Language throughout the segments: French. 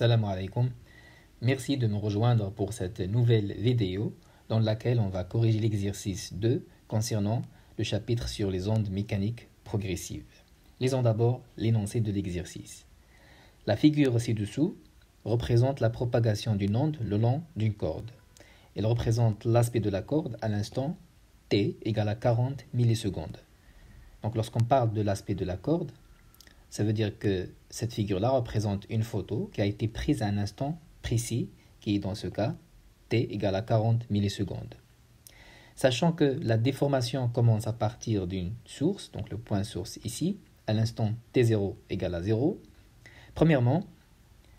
Salam alaikum. Merci de me rejoindre pour cette nouvelle vidéo dans laquelle on va corriger l'exercice 2 concernant le chapitre sur les ondes mécaniques progressives. Lisons d'abord l'énoncé de l'exercice. La figure ci-dessous représente la propagation d'une onde le long d'une corde. Elle représente l'aspect de la corde à l'instant t égale à 40 millisecondes. Donc lorsqu'on parle de l'aspect de la corde, ça veut dire que cette figure-là représente une photo qui a été prise à un instant précis, qui est dans ce cas t égale à 40 millisecondes. Sachant que la déformation commence à partir d'une source, donc le point source ici, à l'instant t0 égale à 0, premièrement,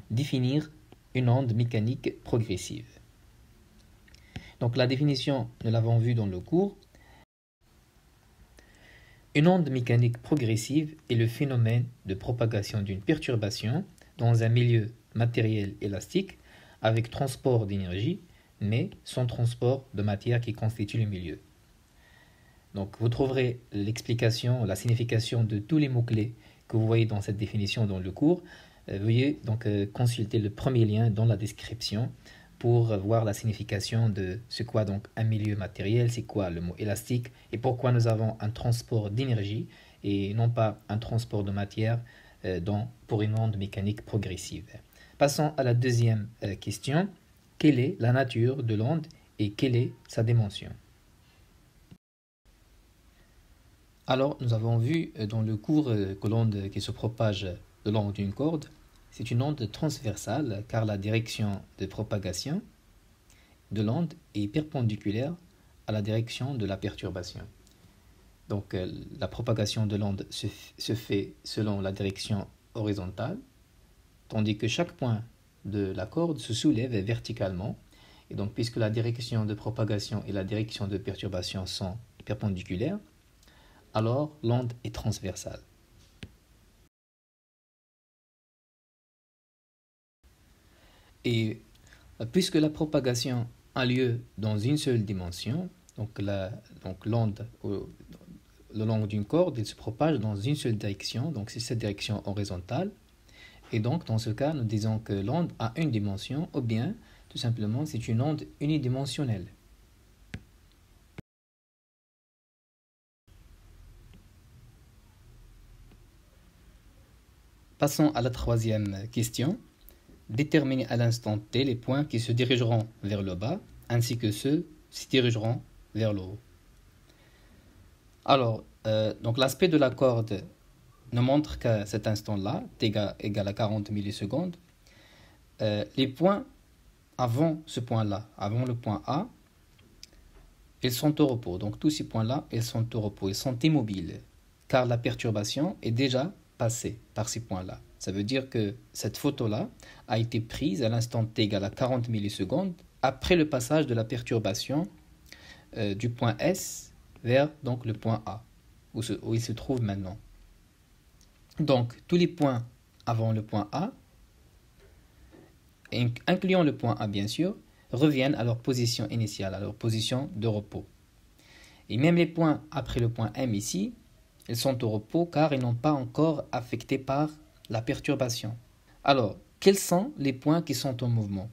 définir une onde mécanique progressive. Donc la définition, nous l'avons vue dans le cours. Une onde mécanique progressive est le phénomène de propagation d'une perturbation dans un milieu matériel élastique avec transport d'énergie, mais sans transport de matière qui constitue le milieu. Donc vous trouverez l'explication, la signification de tous les mots-clés que vous voyez dans cette définition dans le cours. Veuillez donc consulter le premier lien dans la description pour voir la signification de c'est quoi donc un milieu matériel, c'est quoi le mot élastique et pourquoi nous avons un transport d'énergie et non pas un transport de matière pour une onde mécanique progressive. Passons à la deuxième question. Quelle est la nature de l'onde et quelle est sa dimension? Alors, nous avons vu dans le cours que l'onde qui se propage le long d'une corde, c'est une onde transversale car la direction de propagation de l'onde est perpendiculaire à la direction de la perturbation. Donc la propagation de l'onde se fait selon la direction horizontale, tandis que chaque point de la corde se soulève verticalement. Et donc puisque la direction de propagation et la direction de perturbation sont perpendiculaires, alors l'onde est transversale. Et puisque la propagation a lieu dans une seule dimension, donc l'onde le long d'une corde, elle se propage dans une seule direction, donc c'est cette direction horizontale. Et donc dans ce cas, nous disons que l'onde a une dimension, ou bien tout simplement c'est une onde unidimensionnelle. Passons à la troisième question. Déterminer à l'instant t les points qui se dirigeront vers le bas, ainsi que ceux qui se dirigeront vers le haut. Alors, donc l'aspect de la corde nous montre qu'à cet instant-là, t égale à 40 millisecondes, les points avant ce point-là, avant le point A, ils sont au repos. Donc tous ces points-là, ils sont au repos, ils sont immobiles, car la perturbation est déjà passée par ces points-là. Ça veut dire que cette photo-là a été prise à l'instant t égale à 40 millisecondes après le passage de la perturbation du point S vers donc, le point A, où il se trouve maintenant. Donc, tous les points avant le point A, incluant le point A bien sûr, reviennent à leur position initiale, à leur position de repos. Et même les points après le point M ici, ils sont au repos car ils n'ont pas encore affecté par la perturbation. Alors, quels sont les points qui sont en mouvement?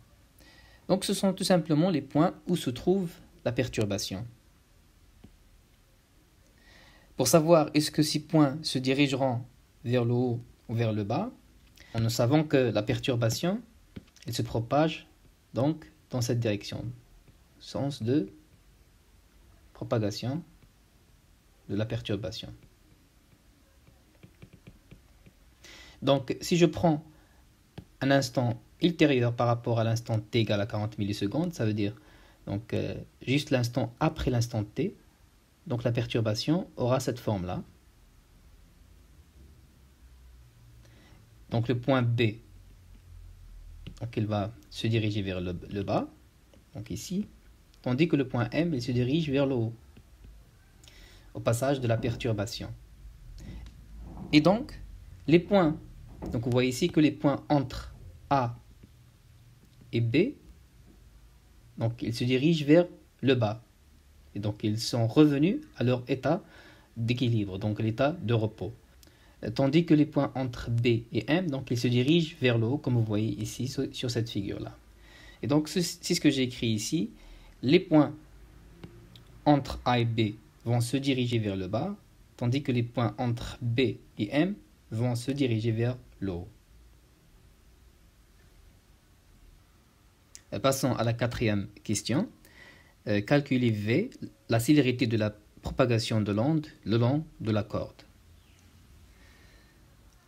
Donc, ce sont tout simplement les points où se trouve la perturbation. Pour savoir est-ce que ces points se dirigeront vers le haut ou vers le bas, nous savons que la perturbation, elle se propage donc dans cette direction, sens de propagation de la perturbation. Donc, si je prends un instant ultérieur par rapport à l'instant t égale à 40 millisecondes, ça veut dire donc, juste l'instant après l'instant t, donc la perturbation aura cette forme-là. Donc le point B, donc il va se diriger vers le bas, donc ici, tandis que le point M, il se dirige vers le haut, au passage de la perturbation. Et donc, les points, donc vous voyez ici que les points entre A et B, donc ils se dirigent vers le bas. Et donc ils sont revenus à leur état d'équilibre, donc l'état de repos. tandis que les points entre B et M, donc ils se dirigent vers le haut, comme vous voyez ici sur cette figure-là. Et donc, c'est ce que j'ai écrit ici. Les points entre A et B vont se diriger vers le bas, tandis que les points entre B et M vont se diriger vers le haut. Passons à la quatrième question. Calculez V, la célérité de la propagation de l'onde le long de la corde.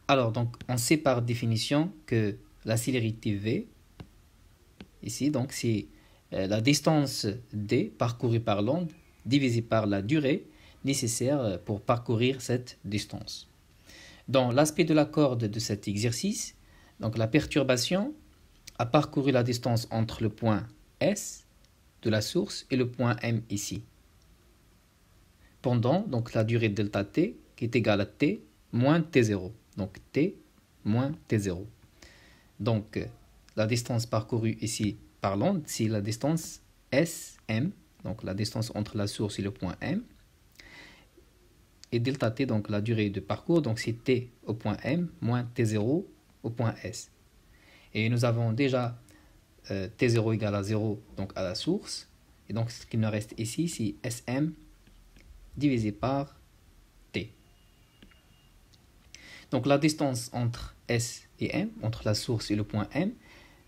Alors, donc, on sait par définition que la célérité V, ici, donc, c'est la distance D parcourue par l'onde divisée par la durée nécessaire pour parcourir cette distance. Dans l'aspect de la corde de cet exercice, donc, la perturbation a parcouru la distance entre le point S de la source et le point M ici, pendant donc, la durée delta T qui est égale à T moins T0. Donc T moins T0. Donc la distance parcourue ici par l'onde, c'est la distance SM, donc la distance entre la source et le point M. Et delta T, donc la durée de parcours, donc c'est T au point M moins T0 au point S. Et nous avons déjà T0 égale à 0, donc à la source. Et donc ce qui nous reste ici, c'est SM divisé par T. Donc la distance entre S et M, entre la source et le point M,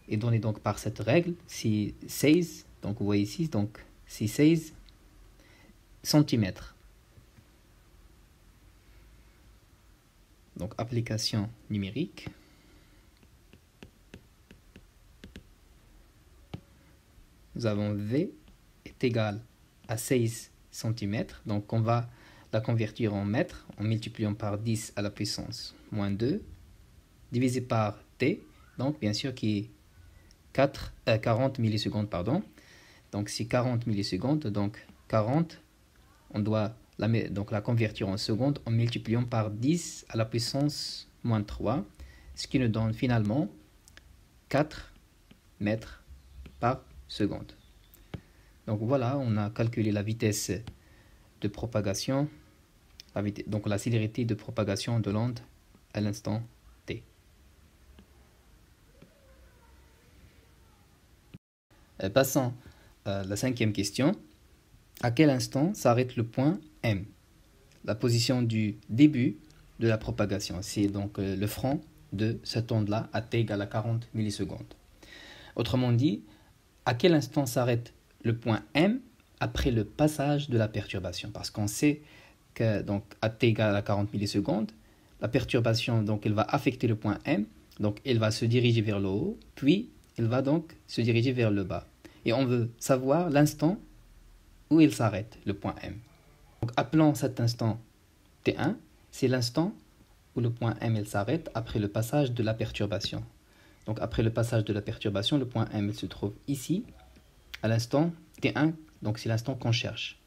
est donnée donc par cette règle, c'est 16, donc vous voyez ici, donc c'est 16 cm. Donc application numérique. Nous avons V est égal à 16 cm, donc on va la convertir en mètres en multipliant par 10 à la puissance moins 2, divisé par T, donc bien sûr qui est 40 millisecondes, pardon. Donc c'est 40 millisecondes, donc 40, on doit la convertir en secondes en multipliant par 10 à la puissance moins 3, ce qui nous donne finalement 4 mètres par seconde. Donc voilà, on a calculé la vitesse de propagation, donc la célérité de propagation de l'onde à l'instant T. Passons à la cinquième question. À quel instant s'arrête le point M? La position du début de la propagation, c'est donc le front de cette onde-là à T égale à 40 millisecondes. Autrement dit, à quel instant s'arrête le point M après le passage de la perturbation? Parce qu'on sait que donc, à T égale à 40 millisecondes, la perturbation donc, elle va affecter le point M, donc elle va se diriger vers le haut, puis elle va donc se diriger vers le bas. Et on veut savoir l'instant où il s'arrête, le point M. Donc appelons cet instant T1, c'est l'instant où le point M s'arrête après le passage de la perturbation. Donc après le passage de la perturbation, le point M se trouve ici, à l'instant T1, donc c'est l'instant qu'on cherche.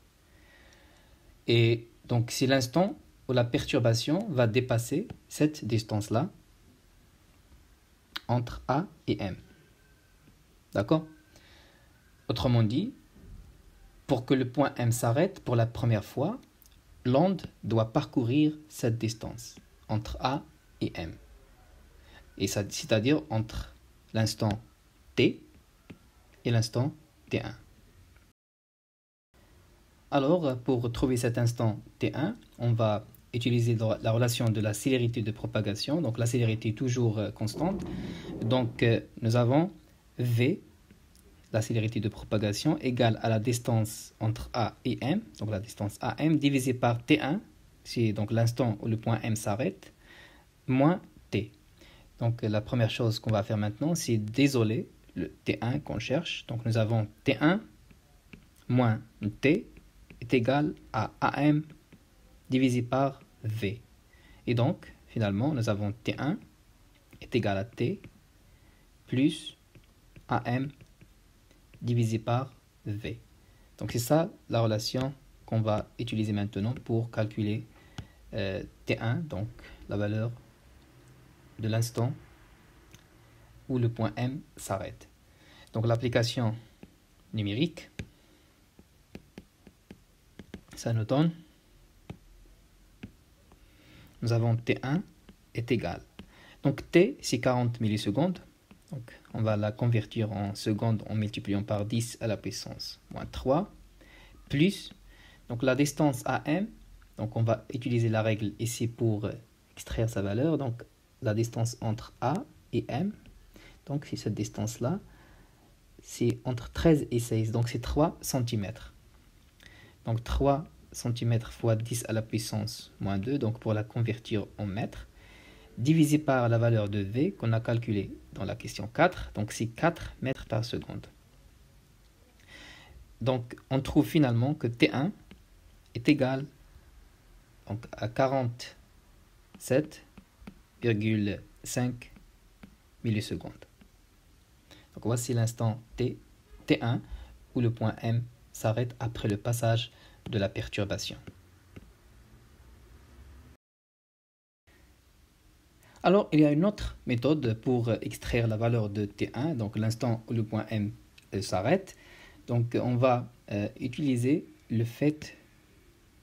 Et donc c'est l'instant où la perturbation va dépasser cette distance-là entre A et M. D'accord? Autrement dit, pour que le point M s'arrête pour la première fois, l'onde doit parcourir cette distance entre A et M. Et c'est-à-dire entre l'instant T et l'instant T1. Alors, pour trouver cet instant T1, on va utiliser la relation de la célérité de propagation. Donc, la célérité est toujours constante. Donc, nous avons V, la célérité de propagation, égale à la distance entre A et M, donc la distance AM, divisée par T1, c'est donc l'instant où le point M s'arrête, moins T. Donc, la première chose qu'on va faire maintenant, c'est d'isoler le T1 qu'on cherche. Donc, nous avons T1 moins T est égal à AM divisé par V. Et donc, finalement, nous avons T1 est égal à T plus AM divisé par V. Donc, c'est ça la relation qu'on va utiliser maintenant pour calculer T1, donc la valeur de l'instant où le point M s'arrête. Donc, l'application numérique, ça nous donne, nous avons T1 est égal. Donc T, c'est 40 millisecondes. Donc on va la convertir en secondes en multipliant par 10 à la puissance moins 3, plus, donc la distance AM, donc on va utiliser la règle ici pour extraire sa valeur, donc la distance entre A et M, donc c'est cette distance-là, c'est entre 13 et 16, donc c'est 3 cm. Donc 3 cm fois 10 à la puissance moins 2, donc pour la convertir en mètres, divisé par la valeur de V qu'on a calculée dans la question 4, donc c'est 4 mètres par seconde. Donc on trouve finalement que T1 est égal donc, à 47,5 millisecondes. Donc voici l'instant T, T1, où le point M s'arrête après le passage de la perturbation. Alors, il y a une autre méthode pour extraire la valeur de T1, donc l'instant où le point M s'arrête. Donc, on va utiliser le fait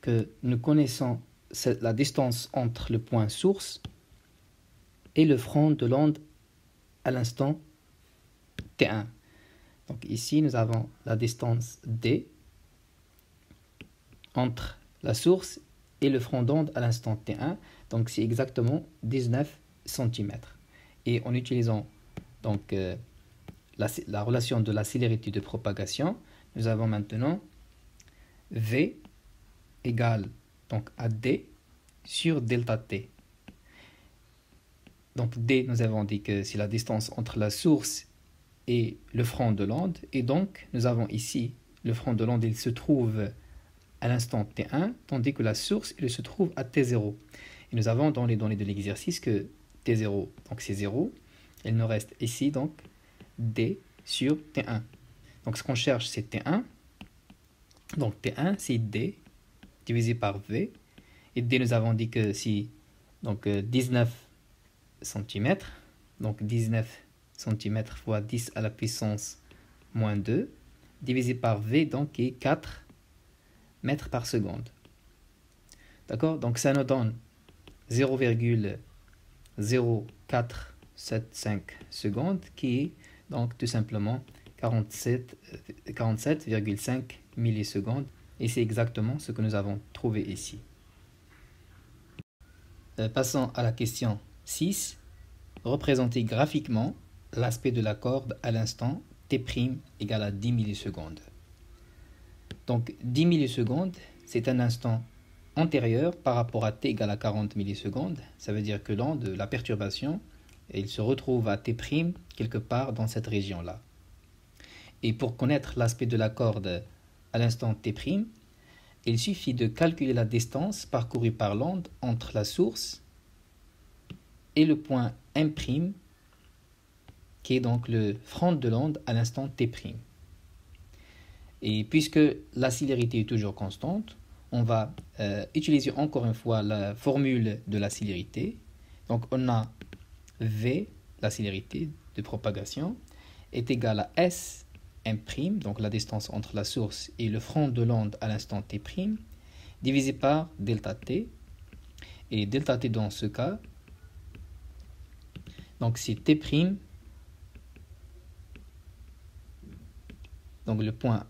que nous connaissons la distance entre le point source et le front de l'onde à l'instant T1. Donc ici, nous avons la distance D entre la source et le front d'onde à l'instant T1. Donc c'est exactement 19 cm. Et en utilisant donc, la relation de la célérité de propagation, nous avons maintenant V égale donc, à D sur delta T. Donc D, nous avons dit que c'est la distance entre la source et le front de l'onde. Et donc, nous avons ici le front de l'onde, il se trouve à l'instant T1, tandis que la source, il se trouve à T0. Et nous avons dans les données de l'exercice que T0, donc c'est 0. Il nous reste ici donc D sur T1. Donc ce qu'on cherche, c'est T1. Donc T1, c'est D divisé par V. Et D, nous avons dit que c'est donc 19 cm. Donc 19 cm fois 10 à la puissance moins 2, divisé par V, donc qui est 4 mètres par seconde. D'accord? Donc ça nous donne 0,0475 secondes, qui est donc tout simplement 47,5 millisecondes. Et c'est exactement ce que nous avons trouvé ici. Passons à la question 6. Représenter graphiquement l'aspect de la corde à l'instant T' égale à 10 millisecondes. Donc 10 millisecondes, c'est un instant antérieur par rapport à T égale à 40 millisecondes. Ça veut dire que l'onde, la perturbation, il se retrouve à T' quelque part dans cette région-là. Et pour connaître l'aspect de la corde à l'instant T', il suffit de calculer la distance parcourue par l'onde entre la source et le point M', qui est donc le front de l'onde à l'instant T'. Et puisque la célérité est toujours constante, on va utiliser encore une fois la formule de la célérité. Donc on a V, la célérité de propagation, est égale à Sm', donc la distance entre la source et le front de l'onde à l'instant T', divisé par delta T. Et delta T dans ce cas, donc c'est T', donc le point,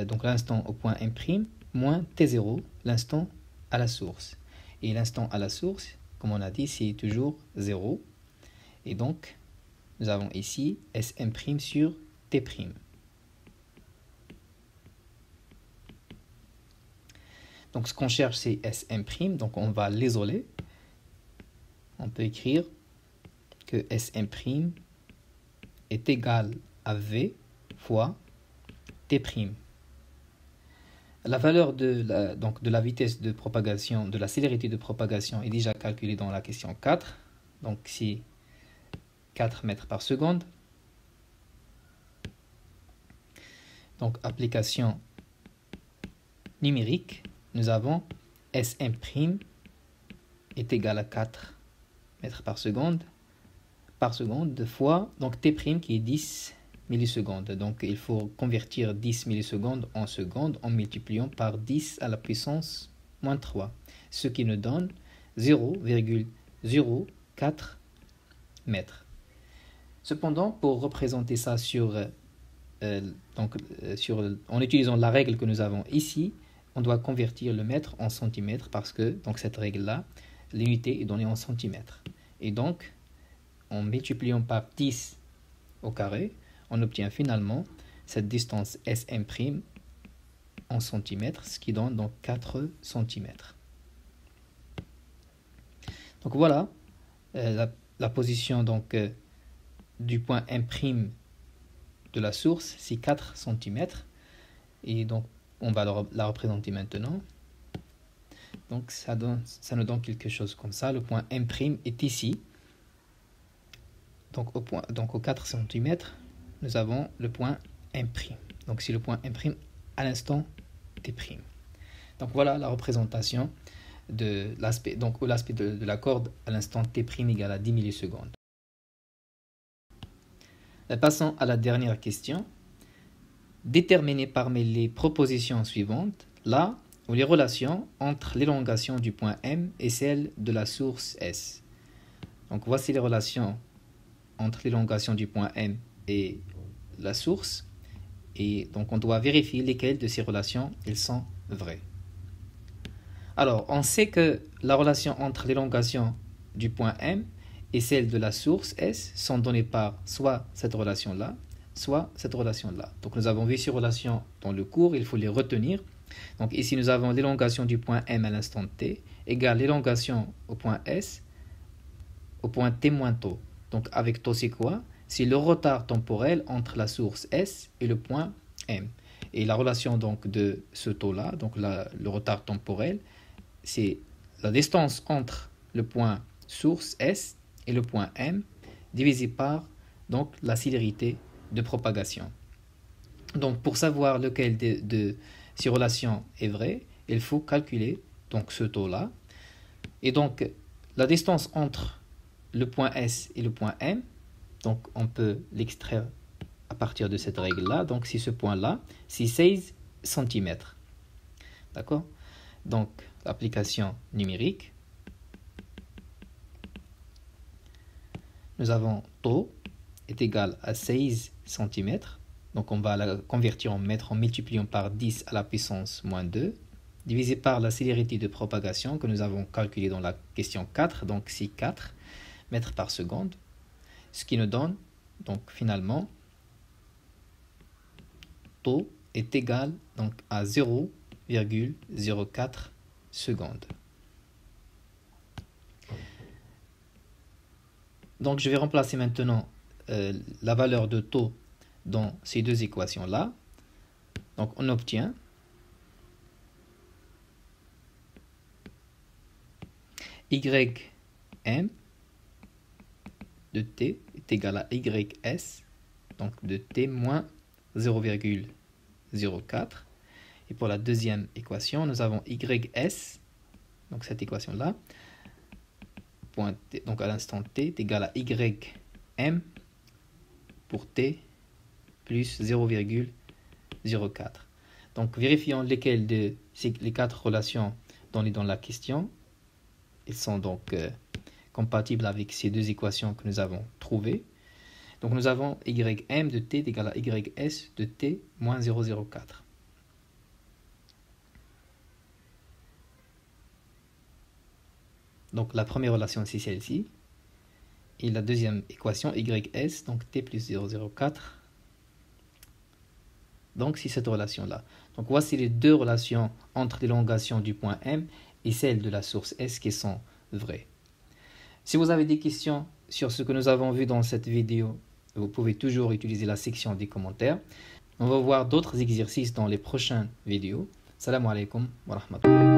donc l'instant au point M', moins T0, l'instant à la source. Et l'instant à la source, comme on a dit, c'est toujours 0. Et donc, nous avons ici Sm' sur T'. Donc ce qu'on cherche, c'est Sm', donc on va l'isoler. On peut écrire que Sm' est égal à V fois T'. La valeur de la vitesse de propagation, de la célérité de propagation est déjà calculée dans la question 4. Donc c'est 4 mètres par seconde. Donc application numérique, nous avons Sm' est égal à 4 mètres par seconde fois donc T' qui est 10 millisecondes. Donc il faut convertir 10 millisecondes en secondes en multipliant par 10 à la puissance moins 3, ce qui nous donne 0,04 mètres. Cependant, pour représenter ça en utilisant la règle que nous avons ici, on doit convertir le mètre en centimètres parce que cette règle-là, l'unité est donnée en centimètres. Et donc, en multipliant par 10 au carré, on obtient finalement cette distance SM' en centimètres, ce qui donne donc 4 centimètres. Donc voilà la position du point M' de la source, c'est 4 cm. Et donc, on va la représenter maintenant. Donc, ça nous donne quelque chose comme ça. Le point M' est ici. Donc, aux 4 cm, nous avons le point M'. Donc, c'est le point M' à l'instant T'. Donc, voilà la représentation de l'aspect de la corde à l'instant T' égale à 10 millisecondes. Passons à la dernière question. Déterminez parmi les propositions suivantes la ou les relations entre l'élongation du point M et celle de la source S. Donc voici les relations entre l'élongation du point M et la source. Et donc on doit vérifier lesquelles de ces relations elles sont vraies. Alors on sait que la relation entre l'élongation du point M et celles de la source S sont données par soit cette relation-là, soit cette relation-là. Donc nous avons vu ces relations dans le cours, il faut les retenir. Donc ici nous avons l'élongation du point M à l'instant T égale l'élongation au point S au point T moins tau. Donc avec tau c'est quoi? C'est le retard temporel entre la source S et le point M. Et la relation donc de ce taux-là, donc le retard temporel, c'est la distance entre le point source S et le point M divisé par donc la célérité de propagation. Donc pour savoir lequel de ces relations est vrai, il faut calculer donc ce taux-là. Et donc la distance entre le point S et le point M, donc on peut l'extraire à partir de cette règle-là. Donc c'est ce point-là, c'est 16 cm. D'accord? Donc l'application numérique. Nous avons tau est égal à 16 cm. Donc on va la convertir en mètres en multipliant par 10 à la puissance moins 2, divisé par la célérité de propagation que nous avons calculée dans la question 4, donc c'est 4 mètres par seconde. Ce qui nous donne, donc finalement, tau est égal donc, à 0,04 secondes. Donc je vais remplacer maintenant la valeur de tau dans ces deux équations-là. Donc on obtient Ym de t est égal à Ys, donc de t moins 0,04. Et pour la deuxième équation, nous avons Ys, donc cette équation-là, donc à l'instant t est égal à Ym pour t plus 0,04. Donc vérifions lesquelles de les quatre relations données dans la question. Elles sont donc compatibles avec ces deux équations que nous avons trouvées. Donc nous avons Ym de t est égal à Ys de t moins 0,04. Donc la première relation c'est celle-ci. Et la deuxième équation Ys, donc t plus 0,04. Donc c'est cette relation-là. Donc voici les deux relations entre l'élongation du point M et celle de la source S qui sont vraies. Si vous avez des questions sur ce que nous avons vu dans cette vidéo, vous pouvez toujours utiliser la section des commentaires. On va voir d'autres exercices dans les prochaines vidéos. Salam alaikum wa rahmatullah.